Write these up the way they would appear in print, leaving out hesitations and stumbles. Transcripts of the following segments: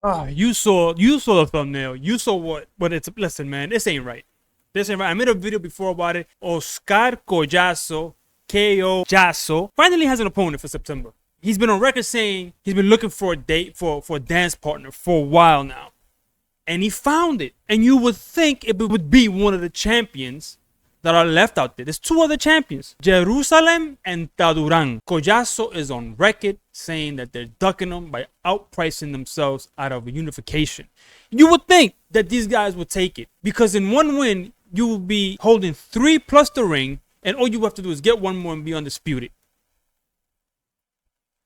You saw the thumbnail. You saw what it's. Listen, man, this ain't right. This ain't right. I made a video before about it. Oscar Collazo, KO Jasso, finally has an opponent for September. He's been on record saying he's been looking for a date for a dance partner for a while now, and he found it. And you would think it would be one of the champions that are left out there. There's two other champions, Jerusalem and Taduran. Collazo is on record saying that they're ducking them by outpricing themselves out of a unification. You would think that these guys would take it because in one win, you will be holding 3 plus the ring, and all you have to do is get one more and be undisputed.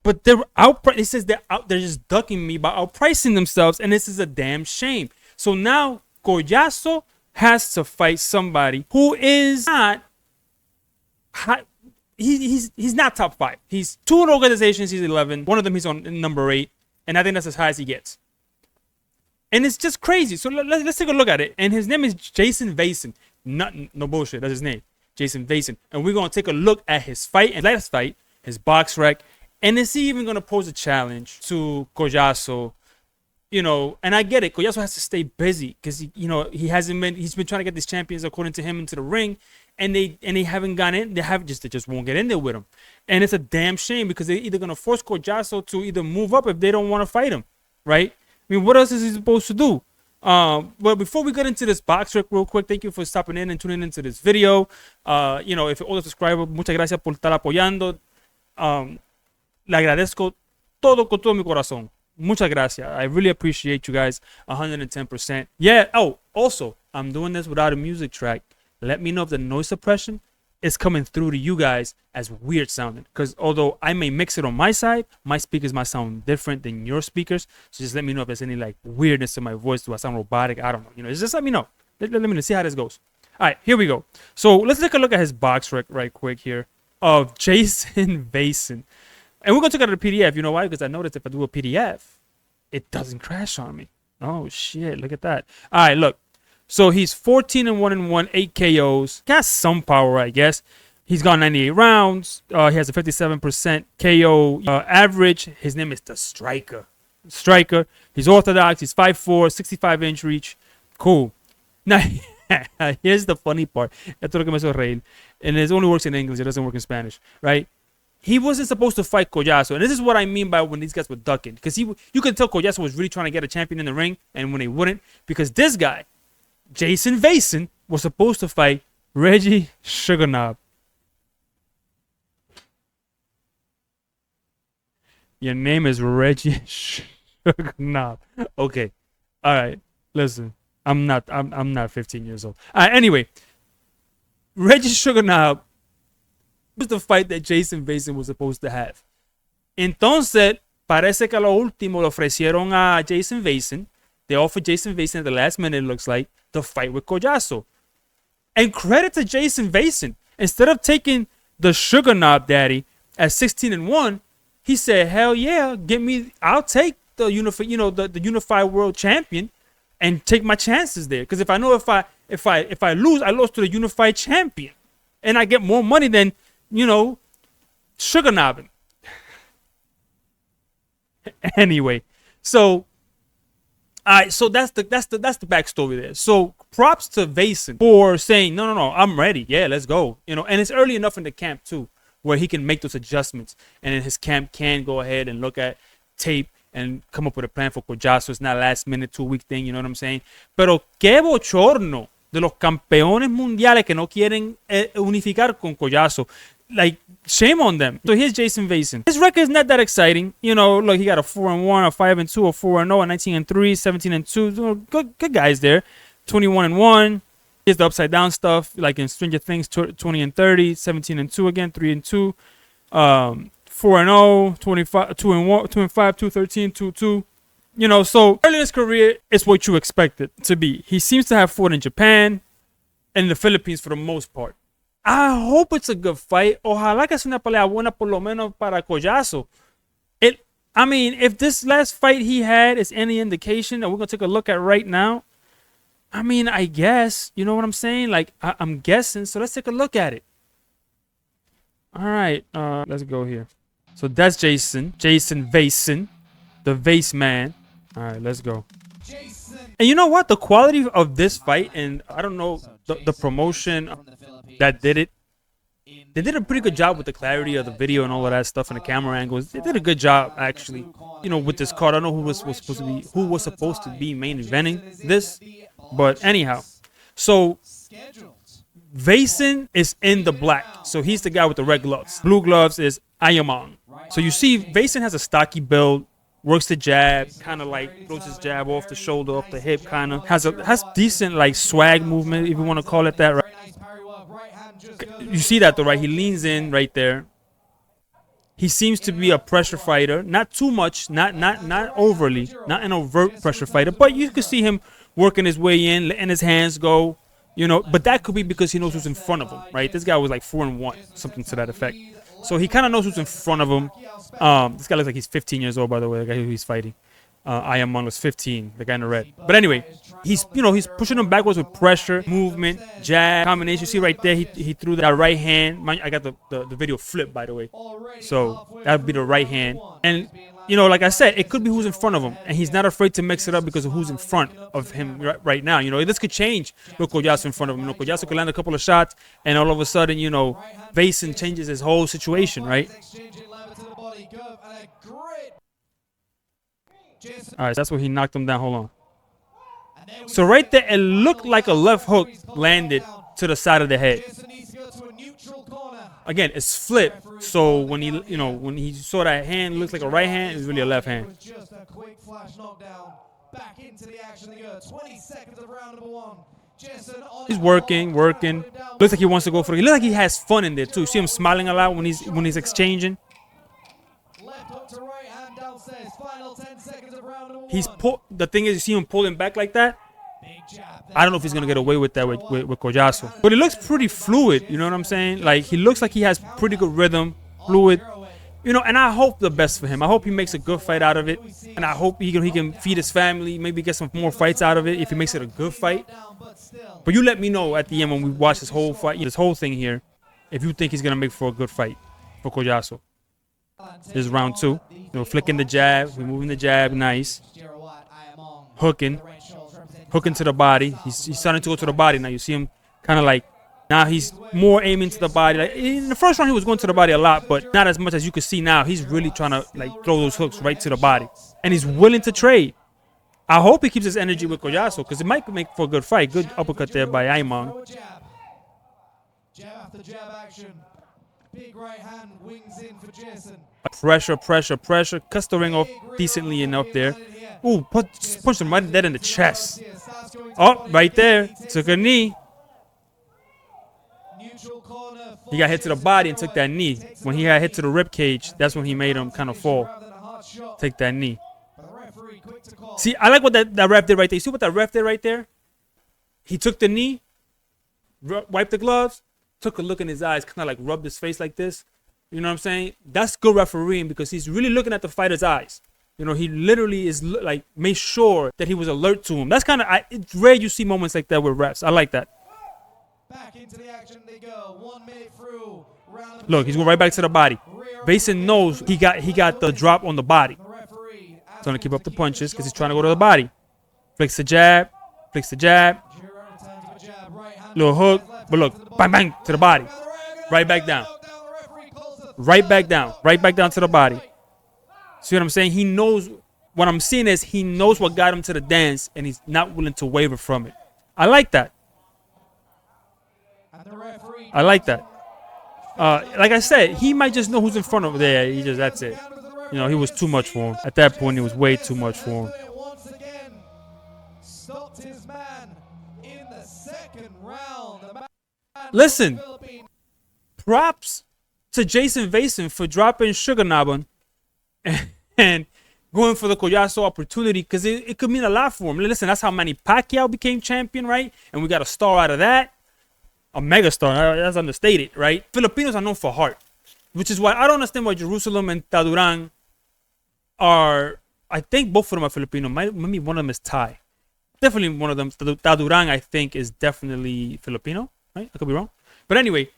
But they're it says they're just ducking me by outpricing themselves, and this is a damn shame. So now Collazo has to fight somebody who is not high. He's not top 5. He's 2 in organizations. He's 11. One of them he's on number 8, and I think that's as high as he gets. And it's just crazy. So let's take a look at it. And his name is Jayson Vayson. No bullshit. That's his name, Jayson Vayson. And we're gonna take a look at his fight and last fight, his box rec. And is he even going to pose a challenge to Collazo? You know, and I get it. Collazo has to stay busy because, he's been trying to get these champions, according to him, into the ring. And they haven't gone in. They just won't get in there with him. And it's a damn shame because they're either going to force Collazo to either move up if they don't want to fight him. Right? I mean, what else is he supposed to do? But before we get into this box rec real quick, thank you for stopping in and tuning into this video. If you're older subscriber, muchas gracias por estar apoyando. Le agradezco todo con todo mi corazón. Muchas gracias. I really appreciate you guys 110%. Yeah. Oh, also, I'm doing this without a music track. Let me know if the noise suppression is coming through to you guys as weird sounding. Because although I may mix it on my side, my speakers might sound different than your speakers. So just let me know if there's any like weirdness in my voice. Do I sound robotic? I don't know. Just let me know. Let me know. See how this goes. All right, here we go. So let's take a look at his box right quick here of Jayson Vayson. And we're going to check out the PDF. You know why? Because I noticed if I do a PDF, it doesn't crash on me. Oh, shit. Look at that. All right, look. So he's 14-1-1, 8 KOs. Got some power, I guess. He's got 98 rounds. He has a 57% KO average. His name is the Striker. He's orthodox. He's 5'4", 65-inch reach. Cool. Now, here's the funny part. Esto es lo que me hizo reír. And it only works in English. It doesn't work in Spanish, right? He wasn't supposed to fight Collazo. And this is what I mean by when these guys were ducking. Because you can tell Collazo was really trying to get a champion in the ring. And when they wouldn't. Because this guy, Jayson Vayson, was supposed to fight Reggie Sugarknob. Your name is Reggie Sugarknob. Okay. All right. Listen. I'm not 15 years old. Anyway. Reggie Sugarknob was the fight that Jayson Vayson was supposed to have. Entonces, parece que a lo último le ofrecieron a Jayson Vayson. They offered Jayson Vayson at the last minute, it looks like, to fight with Collazo. And credit to Jayson Vayson. Instead of taking the Sugar Knob Daddy at 16-1, he said, hell yeah, I'll take the unified world champion and take my chances there. Because if I know if I lose, I lost to the unified champion. And I get more money than sugar knobbing. Anyway, so so that's the backstory there. So props to Vayson for saying no, I'm ready. Yeah, let's go. And it's early enough in the camp too, where he can make those adjustments, and then his camp can go ahead and look at tape and come up with a plan for Collazo. It's not last minute 2-week thing. You know what I'm saying? Pero qué bochorno de los campeones mundiales que no quieren unificar con Collazo. Like, shame on them. So here's Jayson Vayson. His record is not that exciting. Look, he got a 4-1, a 5-2, a 4-0, a 19-3, 17-2. Good guys there. 21-1. Here's the upside down stuff, like in Stranger Things, 20-30, 17-2 again, 3-2, 4-0, 25, 2-1, 2-5, 2-13, 2-2. So early in his career, it's what you expect it to be. He seems to have fought in Japan and the Philippines for the most part. I hope it's a good fight. Ojalá que sea una pelea buena por lo menos para Collazo. If this last fight he had is any indication that we're going to take a look at right now, I guess, you know what I'm saying? Like, I'm guessing. So let's take a look at it. All right. Let's go here. So that's Jayson Vayson, the Vase man. All right, let's go. And you know what? The quality of this fight, and I don't know, the promotion that did it, they did a pretty good job with the clarity of the video and all of that stuff and the camera angles. They did a good job, actually. You know, with this card, I don't know who was supposed to be main eventing this, but anyhow. So Vayson is in the black, so he's the guy with the red gloves. Blue gloves is Ayamon. So you see, Vayson has a stocky build, works the jab, kind of like throws his jab off the shoulder, off the hip, kind of has decent like swag movement, if you want to call it that. Right? You see that though, right? He leans in right there. He seems to be a pressure fighter, not too much, not overly, not an overt pressure fighter, but you could see him working his way in, letting his hands go, you know. But that could be because he knows who's in front of him, right? This guy was like 4-1, something to that effect. So he kind of knows who's in front of him. This guy looks like he's 15 years old, by the way, the guy who he's fighting. Ayamon was 15, the guy in the red. But anyway, he's pushing him backwards with pressure, movement, jab, combination. You see right there, he threw that right hand. I got the video flipped, by the way. So that would be the right hand. And, you know, like I said, it could be who's in front of him. And he's not afraid to mix it up because of who's in front of him right now. You know, this could change with Collazo in front of him. You know, Collazo could land a couple of shots, and all of a sudden, you know, Vayson changes his whole situation, right? All right, that's where he knocked him down. Hold on. So right there, it looked like a left hook landed to the side of the head. Again, it's flipped. So when he saw that hand looks like a right hand, it's really a left hand. He's working. Looks like he wants to go for it. He looks like he has fun in there too. You see him smiling a lot when he's exchanging. The thing is, you see him pulling back like that. I don't know if he's gonna get away with that with Collazo, but it looks pretty fluid. You know what I'm saying? Like, he looks like he has pretty good rhythm, fluid. You know, and I hope the best for him. I hope he makes a good fight out of it, and I hope he can feed his family, maybe get some more fights out of it if he makes it a good fight. But you let me know at the end when we watch this whole fight, this whole thing here, if you think he's gonna make for a good fight for Collazo. This is round 2. You know, flicking the jab, removing the jab, nice. Hooking to the body. He's starting to go to the body now. You see him kind of like, now he's more aiming to the body. Like, in the first round, he was going to the body a lot, but not as much as you can see now. He's really trying to like throw those hooks right to the body, and he's willing to trade. I hope he keeps his energy with Collazo because it might make for a good fight. Good uppercut there by Ayamon. Jab after jab action. Big right hand wings in for Jayson. Pressure. Cuts the ring off decently enough there. Ooh, punch him right dead in the chest. Oh, right there. Took a knee. He got hit to the body and took that knee. When he got hit to the rib cage, that's when he made him kind of fall. Take that knee. See, I like what that ref did right there. You see what that ref did right there? He took the knee, wiped the gloves, took a look in his eyes, kind of like rubbed his face like this. You know what I'm saying? That's good refereeing because he's really looking at the fighter's eyes. You know, he literally is like, made sure that he was alert to him. That's kind of, it's rare you see moments like that with refs. I like that. Back into the action they go. 1 minute through. Look, he's going right back to the body. Vayson knows he got the drop on the body. He's trying to keep up the punches because he's trying to go to the body. Flicks the jab. Little hook. But look, bang, bang, to the body. Right back down. Right back down to the body. See what I'm saying? He knows, what I'm seeing is he knows what got him to the dance, and he's not willing to waver from it. I like that. Like I said, he might just know who's in front of him there. That's it. You know, he was too much for him. At that point, it was way too much for him. Listen, props to Jayson Vayson for dropping Sugar Nabon and going for the Collazo opportunity because it could mean a lot for him. Listen, that's how Manny Pacquiao became champion, right? And we got a star out of that. A mega star. That's understated, right? Filipinos are known for heart, which is why I don't understand why Jerusalem and Taduran are, I think both of them are Filipino. Maybe one of them is Thai. Definitely one of them. Taduran, I think, is definitely Filipino, right? I could be wrong. But anyway,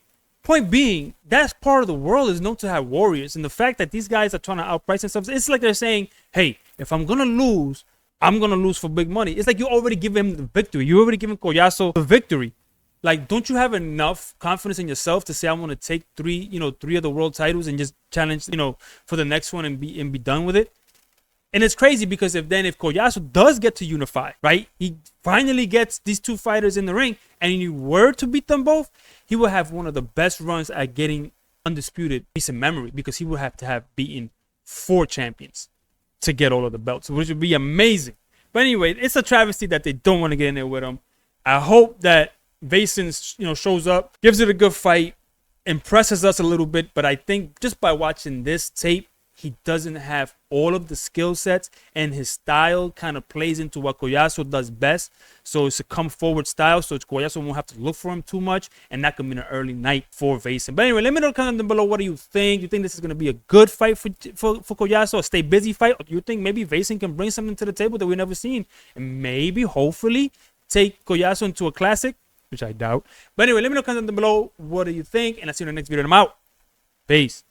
point being, that part of the world is known to have warriors. And the fact that these guys are trying to outprice themselves, it's like they're saying, hey, if I'm going to lose, I'm gonna lose for big money. It's like you already give him the victory. You already given Collazo the victory. Like, don't you have enough confidence in yourself to say, I'm gonna take three of the world titles and just challenge, for the next one and be done with it? And it's crazy because if Collazo does get to unify, right? He finally gets these two fighters in the ring, and he were to beat them both, he will have one of the best runs at getting undisputed recent memory, because he would have to have beaten 4 champions to get all of the belts, which would be amazing. But anyway, it's a travesty that they don't want to get in there with him. I hope that Vayson, shows up, gives it a good fight, impresses us a little bit. But I think just by watching this tape, he doesn't have all of the skill sets, and his style kind of plays into what Collazo does best. So it's a come forward style, so Collazo won't have to look for him too much, and that could mean an early night for Vayson. But anyway, let me know in the comments down below, what do you think? Do you think this is going to be a good fight for Collazo, a stay busy fight? Or do you think maybe Vayson can bring something to the table that we've never seen, and maybe, hopefully, take Collazo into a classic, which I doubt. But anyway, let me know in the comments down below, what do you think? And I'll see you in the next video, and I'm out. Peace.